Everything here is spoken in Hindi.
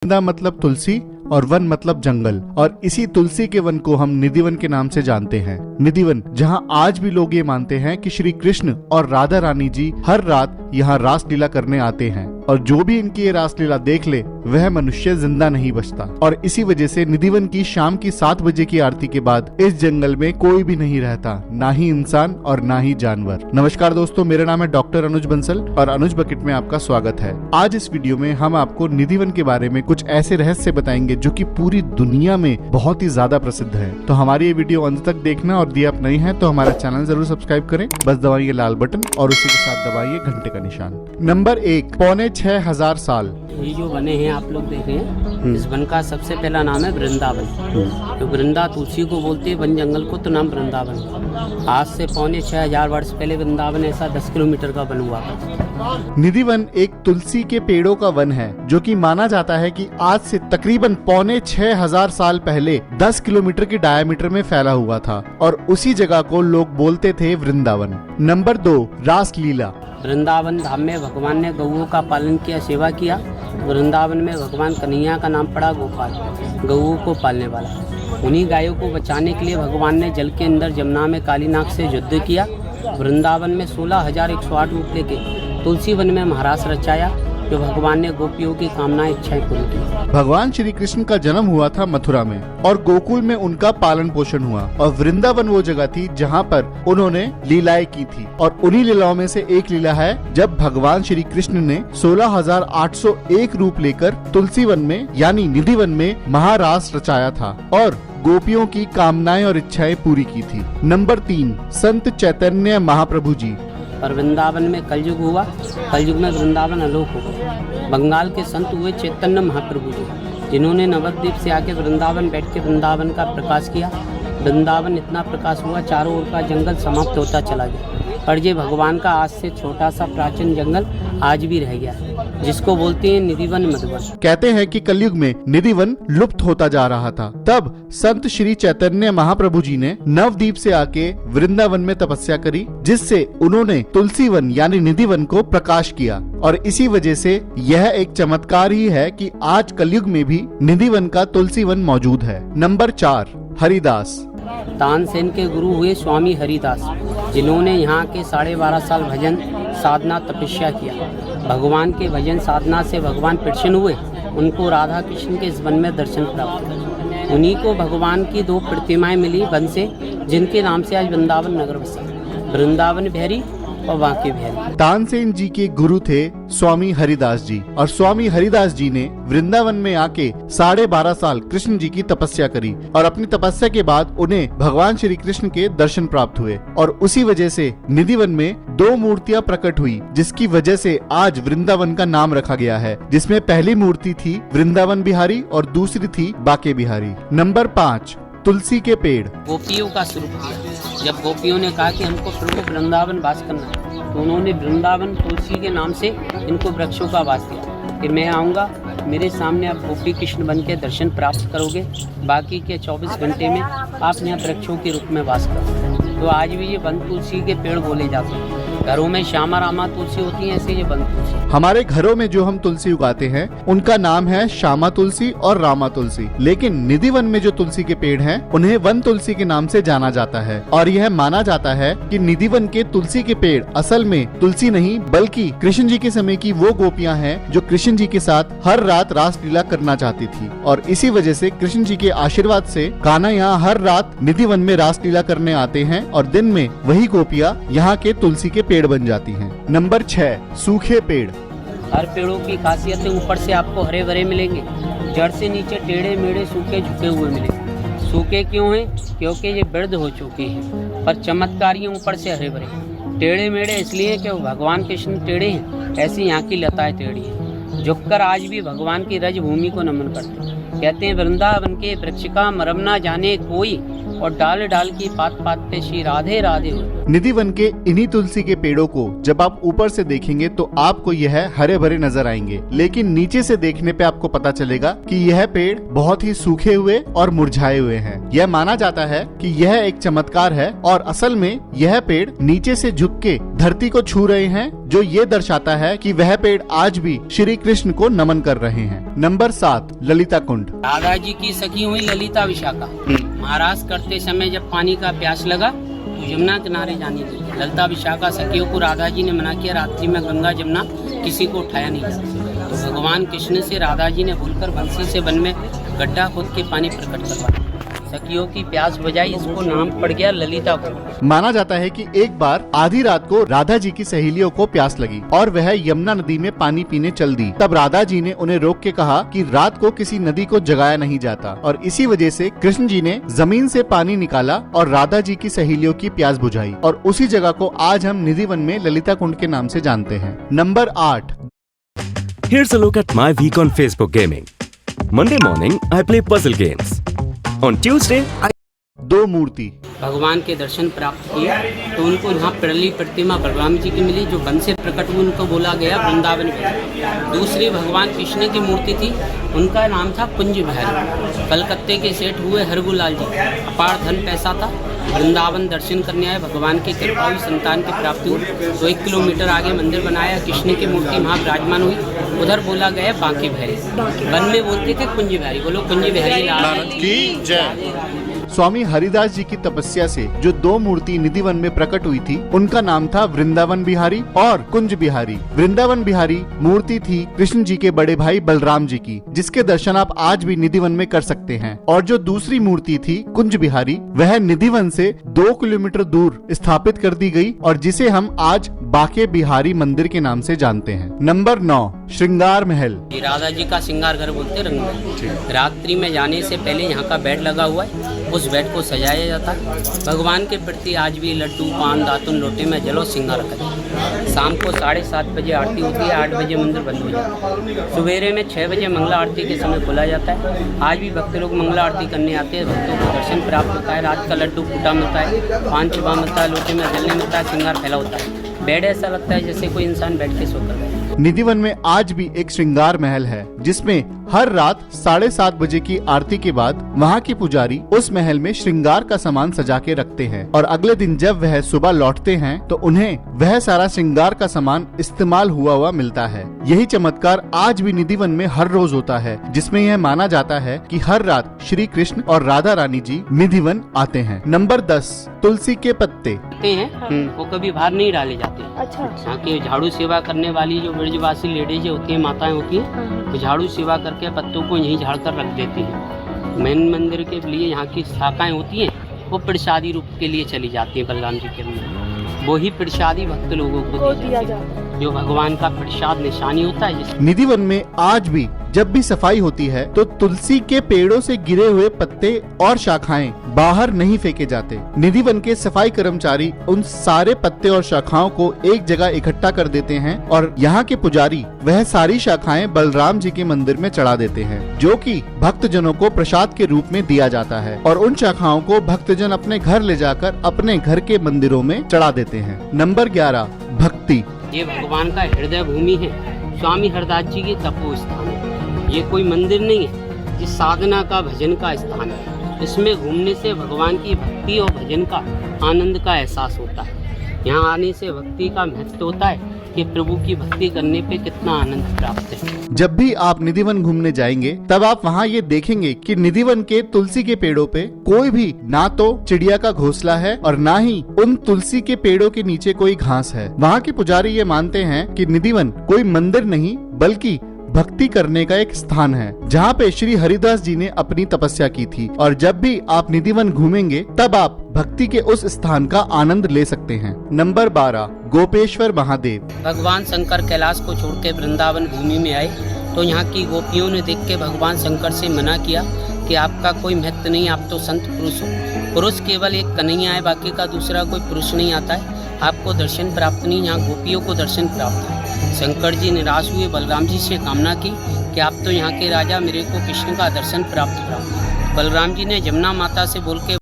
वृंदा मतलब तुलसी और वन मतलब जंगल, और इसी तुलसी के वन को हम निधिवन के नाम से जानते हैं। निधिवन, जहां आज भी लोग ये मानते हैं कि श्री कृष्ण और राधा रानी जी हर रात यहाँ रासलीला करने आते हैं, और जो भी इनकी ये रासलीला देख ले वह मनुष्य जिंदा नहीं बचता। और इसी वजह से निधिवन की शाम की 7 बजे की आरती के बाद इस जंगल में कोई भी नहीं रहता, ना ही इंसान और ना ही जानवर। नमस्कार दोस्तों, मेरा नाम है डॉक्टर अनुज बंसल और अनुज बकेट में आपका स्वागत है। आज इस वीडियो में हम आपको निधिवन के बारे में कुछ ऐसे रहस्य बताएंगे जो कि पूरी दुनिया में बहुत ही ज्यादा प्रसिद्ध है। तो हमारी ये वीडियो अंत तक देखना, और यदि आप नए हैं तो हमारा चैनल जरूर सब्सक्राइब करें। बस दबाइए लाल बटन और उसी के साथ दबाइए घंटे का निशान। नंबर 1, 6500 साल। ये जो बने हैं आप लोग देख रहे हैं, इस वन का सबसे पहला नाम है वृंदावन। तो वृंदा तुलसी को बोलते हैं, वन जंगल को, तो नाम वृंदावन। आज से 6500 वर्ष पहले वृंदावन ऐसा 10 किलोमीटर का बन हुआ था। निधिवन एक तुलसी के पेड़ों का वन है जो कि माना जाता है कि आज से तकरीबन 6500 साल पहले 10 किलोमीटर के डायमीटर में फैला हुआ था, और उसी जगह को लोग बोलते थे वृंदावन। नंबर 2, रासलीला। वृंदावन धाम में भगवान ने गौओं का पालन किया, सेवा किया। वृंदावन में भगवान कन्हैया का नाम पड़ा गोपाल, गौओं को पालने वाला। उन्हीं गायों को बचाने के लिए भगवान ने जल के अंदर जमुना में काली नाग से युद्ध किया। वृंदावन में 16,108 रूप लेके तुलसी वन में महारास रचाया, जो भगवान ने गोपियों की कामनाएं इच्छाएं पूरी की। भगवान श्री कृष्ण का जन्म हुआ था मथुरा में, और गोकुल में उनका पालन पोषण हुआ, और वृंदावन वो जगह थी जहाँ पर उन्होंने लीलाएं की थी। और उन्हीं लीलाओं में से एक लीला है जब भगवान श्री कृष्ण ने 16,801 रूप लेकर तुलसी वन में यानी निधिवन में महारास रचाया था और गोपियों की कामनाएं और इच्छाएं पूरी की थी। नंबर 3, संत चैतन्य महाप्रभु जी। और वृंदावन में कलयुग हुआ। कलयुग में वृंदावन आलोक हो गया। बंगाल के संत हुए चैतन्य महाप्रभु जी, जिन्होंने नवद्वीप से आके वृंदावन बैठ के वृंदावन का प्रकाश किया। वृंदावन इतना प्रकाश हुआ, चारों ओर का जंगल समाप्त होता चला गया, पर ये भगवान का आज से छोटा सा प्राचीन जंगल आज भी रह गया है, जिसको बोलते हैं निधिवन मधुवन। कहते हैं कि कलयुग में निधिवन लुप्त होता जा रहा था, तब संत श्री चैतन्य महाप्रभु जी ने नवद्वीप से आके वृंदावन में तपस्या करी, जिससे उन्होंने तुलसी वन यानी निधिवन को प्रकाश किया। और इसी वजह से यह एक चमत्कार ही है कि आज कलयुग में भी निधिवन का तुलसी वन मौजूद है। नंबर 4, हरिदास। तानसेन के गुरु हुए स्वामी हरिदास, जिन्होंने यहाँ के 12.5 साल भजन साधना तपस्या किया। भगवान के भजन साधना से भगवान प्रसन्न हुए, उनको राधा कृष्ण के इस वन में दर्शन प्राप्त हुए। उन्हीं को भगवान की 2 प्रतिमाएं मिली वन से, जिनके नाम से आज वृंदावन नगर बसा, वृंदावन बिहारी और बांके बिहारी। तानसेन जी के गुरु थे स्वामी हरिदास जी, और स्वामी हरिदास जी ने वृंदावन में आके 12.5 साल कृष्ण जी की तपस्या करी, और अपनी तपस्या के बाद उन्हें भगवान श्री कृष्ण के दर्शन प्राप्त हुए, और उसी वजह से निधिवन में 2 मूर्तियां प्रकट हुई, जिसकी वजह से आज वृंदावन का नाम रखा गया है, जिसमें पहली मूर्ति थी वृंदावन बिहारी और दूसरी थी बाके बिहारी। नंबर 5, तुलसी के पेड़। गोपियों का स्वरूप किया। जब गोपियों ने कहा कि हमको प्रभु वृंदावन वास करना है, तो उन्होंने वृंदावन तुलसी के नाम से इनको वृक्षों का वास दिया कि मैं आऊँगा, मेरे सामने आप गोपी कृष्ण बन के दर्शन प्राप्त करोगे, बाकी के 24 घंटे में आप यहाँ वृक्षों के रूप में वास करोगे। तो आज भी ये वन तुलसी के पेड़ बोले जाते हैं। घरों में श्यामा रामा तुलसी होती है, ऐसे ये वन तुलसी। हमारे घरों में जो हम तुलसी उगाते हैं उनका नाम है श्यामा तुलसी और रामा तुलसी, लेकिन निधिवन में जो तुलसी के पेड़ हैं उन्हें वन तुलसी के नाम से जाना जाता है। और यह माना जाता है कि निधिवन के तुलसी के पेड़ असल में तुलसी नहीं बल्कि कृष्ण जी के समय की वो गोपियां हैं जो कृष्ण जी के साथ हर रात रासलीला करना चाहती थी, और इसी वजह से कृष्ण जी के आशीर्वाद से कान्हा यहाँ हर रात निधिवन में रासलीला करने आते हैं, और दिन में वही गोपियां यहाँ के तुलसी के पेड़ बन जाती हैं। नंबर 6, सूखे पेड़। हर पेड़ों की खासियतें ऊपर से आपको हरे भरे मिलेंगे, जड़ से नीचे टेढ़े मेढ़े सूखे झुके हुए मिलेंगे। सूखे क्यों हैं? क्योंकि ये वृद्ध हो चुके हैं, पर चमत्कारी ऊपर से हरे भरे। टेढ़े मेढ़े इसलिए कि भगवान कृष्ण टेढ़े हैं, ऐसी यहाँ की लताएं टेढ़ी हैं। झुककर आज भी भगवान की रज भूमि को नमन करते हैं। कहते हैं वृंदावन के वृक्ष का मरम ना जाने कोई, और डाल डाल की पात पात पे श्री राधे राधे हो। निधिवन के इन्हीं तुलसी के पेड़ों को जब आप ऊपर से देखेंगे तो आपको यह हरे भरे नजर आएंगे, लेकिन नीचे से देखने पे आपको पता चलेगा कि यह पेड़ बहुत ही सूखे हुए और मुरझाए हुए हैं। यह माना जाता है कि यह एक चमत्कार है और असल में यह पेड़ नीचे से झुक के धरती को छू रहे हैं, जो ये दर्शाता है कि वह पेड़ आज भी श्री कृष्ण को नमन कर रहे हैं। नंबर 7, ललिता कुंड। राधा जी की सखी हुई ललिता विशाखा महाराज करते समय जब पानी का प्यास लगा तो यमुना किनारे जाने लगी। ललिता विशाखा सखियों को राधा जी ने मना किया, रात्रि में गंगा जमुना किसी को उठाया नहीं जाता। तो भगवान कृष्ण से राधा जी ने भूलकर बंसी से वन में गड्ढा खोद के पानी प्रकट करवाया। सखियों की प्यास बुझाई, इसको नाम पड़ गया ललिता कुंड। माना जाता है कि एक बार आधी रात को राधा जी की सहेलियों को प्यास लगी और वह यमुना नदी में पानी पीने चल दी। तब राधा जी ने उन्हें रोक के कहा कि रात को किसी नदी को जगाया नहीं जाता, और इसी वजह से कृष्ण जी ने जमीन से पानी निकाला और राधा जी की सहेलियों की प्यास बुझाई, और उसी जगह को आज हम निधिवन में ललिता कुंड के नाम से जानते हैं। Number 8। Here's a look at my week on Facebook Gaming. Monday morning, I play puzzle games. On Tuesday, दो मूर्ति। भगवान के दर्शन प्राप्त किए तो उनको यहाँ पहली प्रतिमा बलराम जी की मिली, जो वन से प्रकट हुई, उनको बोला गया वृंदावन में। दूसरी भगवान कृष्ण की मूर्ति थी, उनका नाम था कुंज बिहारी। कलकत्ते के सेठ हुए हरगुलाल जी, अपार धन पैसा था, वृंदावन दर्शन करने आए, भगवान की कृपा हुई, संतान की प्राप्ति हुई तो 1 किलोमीटर आगे मंदिर बनाया, कृष्ण की मूर्ति वहाँ विराजमान हुई। उधर बोला गया बांके बिहारी, वन में बोलते थे कुंज बिहारी। बोलो कुंज बिहारी लाल की जय। स्वामी हरिदास जी की तपस्या से जो दो मूर्ति निधिवन में प्रकट हुई थी, उनका नाम था वृंदावन बिहारी और कुंज बिहारी। वृंदावन बिहारी मूर्ति थी कृष्ण जी के बड़े भाई बलराम जी की, जिसके दर्शन आप आज भी निधिवन में कर सकते हैं। और जो दूसरी मूर्ति थी कुंज बिहारी, वह निधिवन से 2 किलोमीटर दूर स्थापित कर दी गई और जिसे हम आज बांके बिहारी मंदिर के नाम से जानते हैं। नंबर 9, श्रृंगार महल। ये राधा जी का श्रृंगार घर बोलते रंग महल। रात्रि में जाने से पहले यहाँ का बेड लगा हुआ है, उस बेड को सजाया जाता है। भगवान के प्रति आज भी लड्डू, पान, दातुन, लोटे में जलो श्रृंगार रखा जाता है। शाम को 7:30 बजे आरती होती है, 8 बजे मंदिर बंद हो जाता है। सवेरे में 6 बजे मंगला आरती के समय खोला जाता है। आज भी भक्त लोग मंगला आरती करने आते हैं, भक्तों को दर्शन प्राप्त होता है। रात का लड्डू फूटा मिलता है, पान चुबा मिलता है, लोटे में जलने मिलता है, श्रृंगार फैला होता है। बेड ऐसा लगता है जैसे कोई इंसान बैठ के सोकर रहे। निधिवन में आज भी एक श्रृंगार महल है, जिसमें हर रात 7:30 बजे की आरती के बाद वहाँ की पुजारी उस महल में श्रृंगार का सामान सजा के रखते हैं, और अगले दिन जब वह सुबह लौटते हैं तो उन्हें वह सारा श्रृंगार का सामान इस्तेमाल हुआ मिलता है। यही चमत्कार आज भी निधिवन में हर रोज होता है, जिसमें यह माना जाता है कि हर रात श्री कृष्ण और राधा रानी जी निधिवन आते हैं। नंबर 10, तुलसी के पत्ते हैं, वो कभी बाहर नहीं डाले जाते। अच्छा। यहाँ के झाड़ू सेवा करने वाली जो ब्रजवासी लेडीज होती है, माताएं होती हैं, तो झाड़ू सेवा करके पत्तों को यहीं झाड़ कर रख देती हैं। मेन मंदिर के लिए यहाँ की शाखाएं होती हैं, वो प्रसादी रूप के लिए चली जाती हैं बलराम जी के मंदिर। वो ही प्रसादी भक्त लोगों को दिया जाता है, जो भगवान का प्रसाद निशानी होता है। निधिवन में आज भी जब भी सफाई होती है तो तुलसी के पेड़ों से गिरे हुए पत्ते और शाखाएं बाहर नहीं फेंके जाते। निधिवन के सफाई कर्मचारी उन सारे पत्ते और शाखाओं को एक जगह इकट्ठा कर देते हैं और यहाँ के पुजारी वह सारी शाखाएं बलराम जी के मंदिर में चढ़ा देते हैं, जो कि भक्तजनों को प्रसाद के रूप में दिया जाता है, और उन शाखाओं को भक्तजन अपने घर ले जाकर अपने घर के मंदिरों में चढ़ा देते हैं। नंबर 11, भक्ति। ये भगवान का हृदय भूमि है, स्वामी हरदास जी की तपो स्थान है। ये कोई मंदिर नहीं है, ये साधना का, भजन का स्थान है। इसमें घूमने से भगवान की भक्ति और भजन का आनंद का एहसास होता है। यहाँ आने से भक्ति का महत्व होता है कि प्रभु की भक्ति करने पे कितना आनंद प्राप्त है। जब भी आप निधिवन घूमने जाएंगे तब आप वहाँ ये देखेंगे कि निधिवन के तुलसी के पेड़ों पे कोई भी ना तो चिड़िया का घोंसला है और ना ही उन तुलसी के पेड़ों के नीचे कोई घास है। वहाँ के पुजारी ये मानते हैं कि निधिवन कोई मंदिर नहीं बल्कि भक्ति करने का एक स्थान है, जहाँ पे श्री हरिदास जी ने अपनी तपस्या की थी। और जब भी आप निधिवन घूमेंगे तब आप भक्ति के उस स्थान का आनंद ले सकते हैं। नंबर 12, गोपेश्वर महादेव। भगवान शंकर कैलाश को छोड़ के वृंदावन भूमि में आए तो यहाँ की गोपियों ने देख के भगवान शंकर से मना किया कि आपका कोई महत्व नहीं, आप तो संत पुरुष हो। पुरुष केवल एक कन्हैया है, बाकी का दूसरा कोई पुरुष नहीं आता है, आपको दर्शन प्राप्त नहीं। यहाँ गोपियों को दर्शन प्राप्त है। शंकर जी निराश हुए, बलराम जी से कामना की कि आप तो यहाँ के राजा, मेरे को कृष्ण का दर्शन प्राप्त करा। बलराम जी ने जमुना माता से बोल के